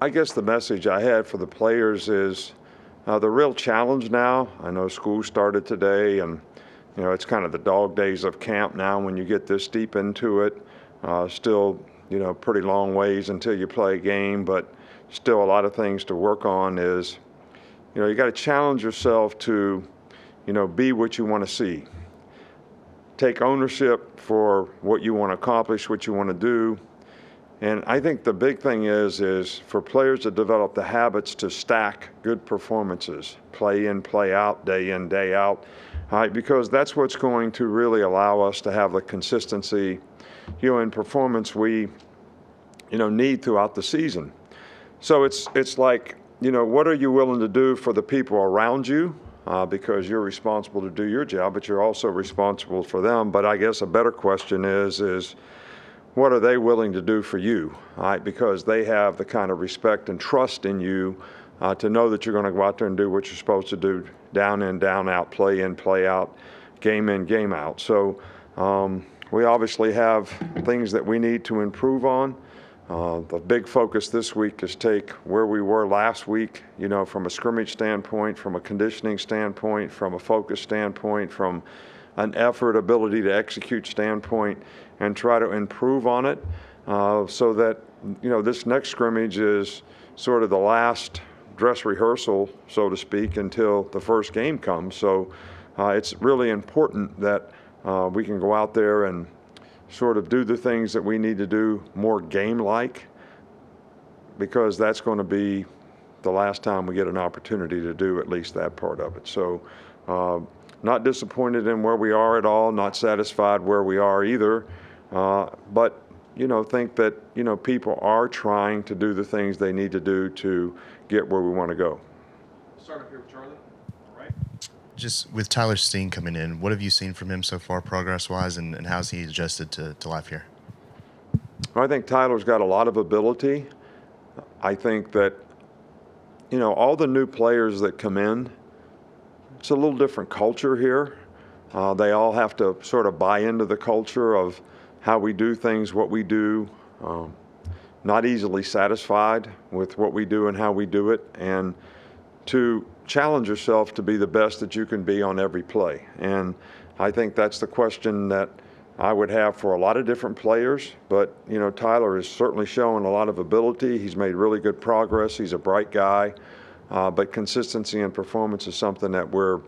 I guess the message I had for the players is the real challenge now. I know school started today, and it's kind of the dog days of camp now when you get this deep into it. Still, pretty long ways until you play a game, but still a lot of things to work on. Is you got to challenge yourself to be what you want to see. Take ownership for what you want to accomplish, what you want to do. And I think the big thing is for players to develop the habits to stack good performances, play in, play out, day in, day out, because that's what's going to really allow us to have the consistency, in performance we, need throughout the season. So it's like, what are you willing to do for the people around you? Because you're responsible to do your job, but you're also responsible for them. But I guess a better question is what are they willing to do for you, because they have the kind of respect and trust in you to know that you're going to go out there and do what you're supposed to do, down in, down out, play in, play out, game in, game out. So we obviously have things that we need to improve on. The big focus this week is take where we were last week, from a scrimmage standpoint, from a conditioning standpoint, from a focus standpoint, from an effort, ability to execute standpoint, and try to improve on it so that, this next scrimmage is sort of the last dress rehearsal, so to speak, until the first game comes. So it's really important that we can go out there and sort of do the things that we need to do more game-like, because that's going to be the last time we get an opportunity to do at least that part of it. So not disappointed in where we are at all, not satisfied where we are either, but think that people are trying to do the things they need to do to get where we want to go. Start up here with Charlie. All right. Just with Tyler Steen coming in, what have you seen from him so far progress-wise, and how's he adjusted to life here? I think Tyler's got a lot of ability. I think that, all the new players that come in, it's a little different culture here. They all have to sort of buy into the culture of how we do things, what we do, not easily satisfied with what we do and how we do it, and to challenge yourself to be the best that you can be on every play. And I think that's the question that I would have for a lot of different players. But, Tyler is certainly showing a lot of ability. He's made really good progress. He's a bright guy. But consistency and performance is something that we're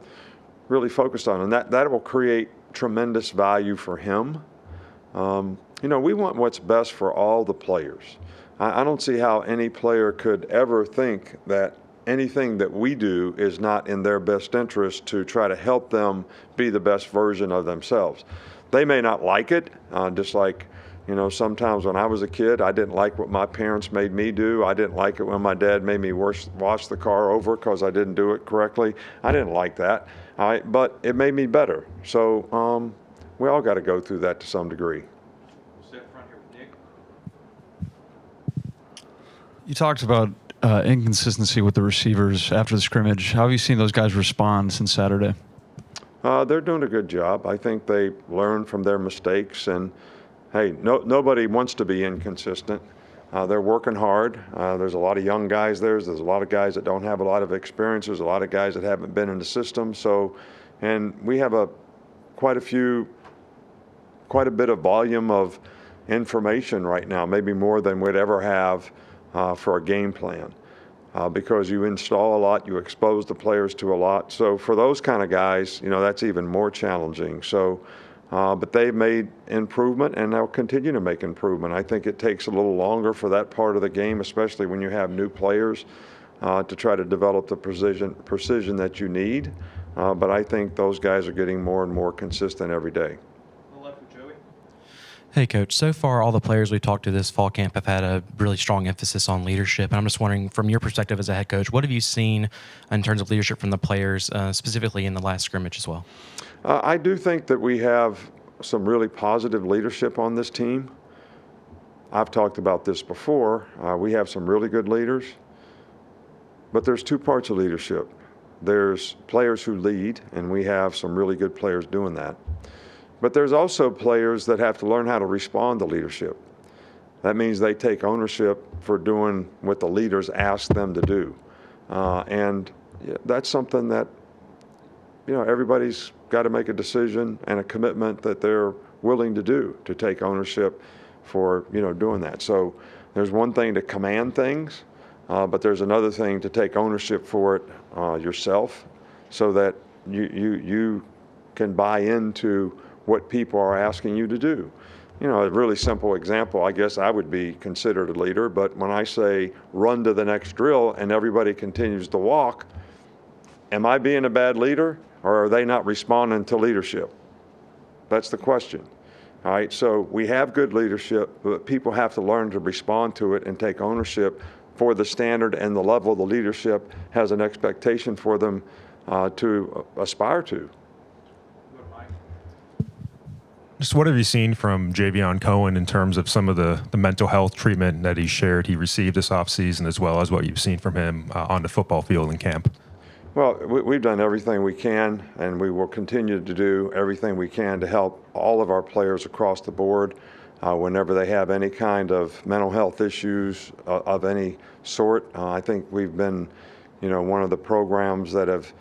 really focused on. And that will create tremendous value for him. We want what's best for all the players. I don't see how any player could ever think that anything that we do is not in their best interest to try to help them be the best version of themselves. They may not like it, just like, sometimes when I was a kid, I didn't like what my parents made me do. I didn't like it when my dad made me wash the car over because I didn't do it correctly. I didn't like that, but it made me better. So we all got to go through that to some degree. Sit in front here with Nick. You talked about inconsistency with the receivers after the scrimmage. How have you seen those guys respond since Saturday? They're doing a good job. I think they learn from their mistakes, and hey, nobody wants to be inconsistent. They're working hard. There's a lot of young guys there. There's a lot of guys that don't have a lot of experience. There's a lot of guys that haven't been in the system. And we have quite a bit of volume of information right now, maybe more than we'd ever have for a game plan. Because you install a lot, you expose the players to a lot. So for those kind of guys, that's even more challenging. So, but they've made improvement, and they'll continue to make improvement. I think it takes a little longer for that part of the game, especially when you have new players, to try to develop the precision that you need. But I think those guys are getting more and more consistent every day. Hey, Coach. So far, all the players we talked to this fall camp have had a really strong emphasis on leadership. And I'm just wondering, from your perspective as a head coach, what have you seen in terms of leadership from the players, specifically in the last scrimmage as well? I do think that we have some really positive leadership on this team. I've talked about this before. We have some really good leaders. But there's two parts of leadership. There's players who lead, and we have some really good players doing that. But there's also players that have to learn how to respond to leadership. that means they take ownership for doing what the leaders ask them to do. And that's something that, everybody's got to make a decision and a commitment that they're willing to do, to take ownership for, doing that. So there's one thing to command things, but there's another thing to take ownership for it yourself, so that you can buy into what people are asking you to do. A really simple example, I guess I would be considered a leader, but when I say run to the next drill and everybody continues to walk, am I being a bad leader, or are they not responding to leadership? That's the question. All right, so we have good leadership, but people have to learn to respond to it and take ownership for the standard and the level the leadership has an expectation for them to aspire to. Just what have you seen from Javion Cohen in terms of some of the mental health treatment that he shared he received this offseason, as well as what you've seen from him on the football field in camp? Well, we've done everything we can, and we will continue to do everything we can to help all of our players across the board whenever they have any kind of mental health issues of any sort. I think we've been, one of the programs that have,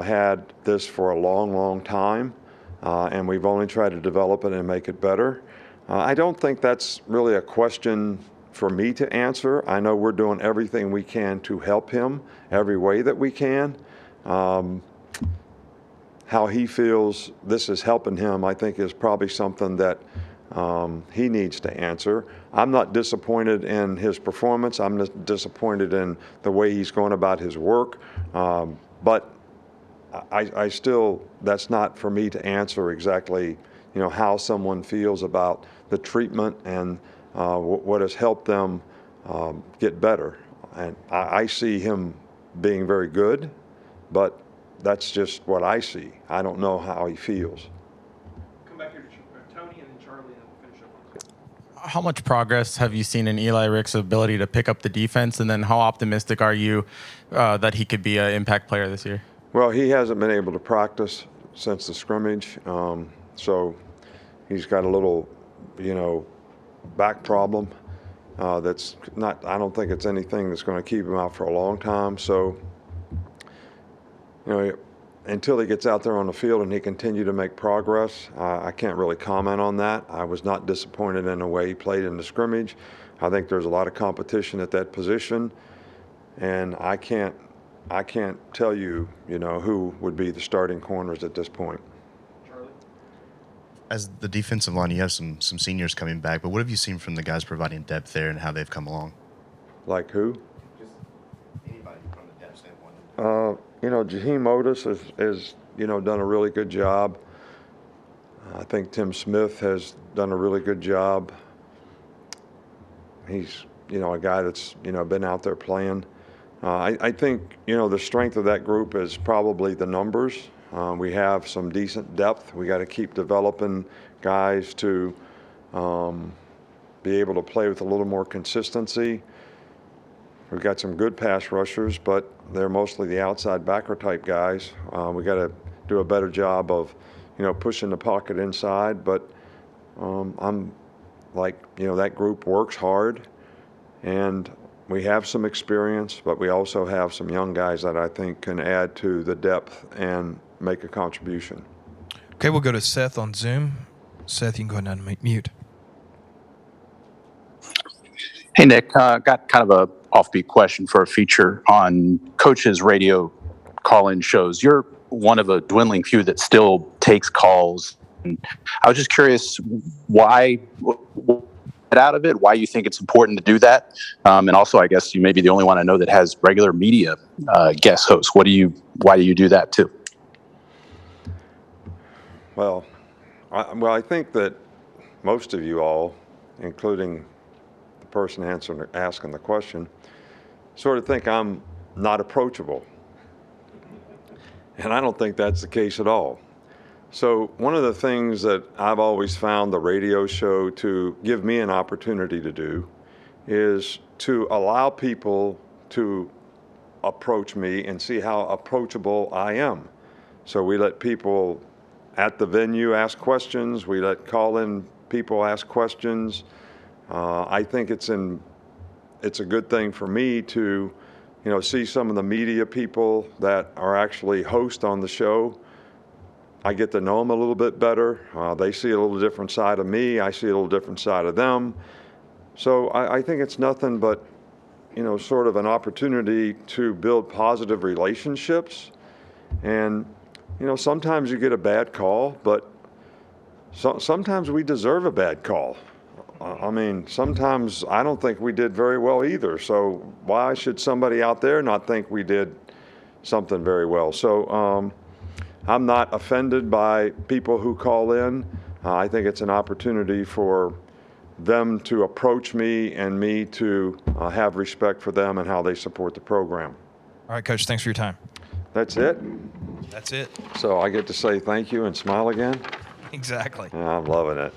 had this for a long, long time, and we've only tried to develop it and make it better. I don't think that's really a question for me to answer. I know we're doing everything we can to help him every way that we can. How he feels this is helping him, I think, is probably something that he needs to answer. I'm not disappointed in his performance. I'm just disappointed in the way he's going about his work. But I still, that's not for me to answer exactly, how someone feels about the treatment and what has helped them get better. And I see him being very good, but that's just what I see. I don't know how he feels. Come back here to Tony and then Charlie, and then we'll finish up. How much progress have you seen in Eli Rick's ability to pick up the defense, and then how optimistic are you that he could be an impact player this year? Well, he hasn't been able to practice since the scrimmage, so he's got a little, back problem that's not, I don't think it's anything that's going to keep him out for a long time. So, until he gets out there on the field and he continue to make progress, I can't really comment on that. I was not disappointed in the way he played in the scrimmage. I think there's a lot of competition at that position, and I can't tell you, who would be the starting corners at this point. Charlie? As the defensive line, you have some seniors coming back, but what have you seen from the guys providing depth there and how they've come along? Like who? Just anybody from the depth standpoint. Jaheim Otis has done a really good job. I think Tim Smith has done a really good job. He's, a guy that's, been out there playing. I think, the strength of that group is probably the numbers. We have some decent depth. We got to keep developing guys to be able to play with a little more consistency. We've got some good pass rushers, but they're mostly the outside backer type guys. We got to do a better job of, pushing the pocket inside. But I'm like, that group works hard, and we have some experience, but we also have some young guys that I think can add to the depth and make a contribution. Okay, we'll go to Seth on Zoom. Seth, you can go ahead and mute. Hey, Nick, got kind of a offbeat question for a feature on Coach's radio call-in shows. You're one of a dwindling few that still takes calls. And I was just curious why get out of it, why you think it's important to do that. And also, I guess you may be the only one I know that has regular media guest hosts. Why do you do that too? Well, I think that most of you all, including the person asking the question, sort of think I'm not approachable. And I don't think that's the case at all. So one of the things that I've always found the radio show to give me an opportunity to do is to allow people to approach me and see how approachable I am. So we let people at the venue ask questions. We let call-in people ask questions. I think it's a good thing for me to, see some of the media people that are actually host on the show. I get to know them a little bit better. They see a little different side of me. I see a little different side of them. So I think it's nothing but, sort of an opportunity to build positive relationships. And, sometimes you get a bad call, but sometimes we deserve a bad call. Sometimes I don't think we did very well either. So why should somebody out there not think we did something very well? So I'm not offended by people who call in. I think it's an opportunity for them to approach me and me to have respect for them and how they support the program. All right, Coach, thanks for your time. That's it? That's it. So I get to say thank you and smile again? Exactly. Yeah, I'm loving it.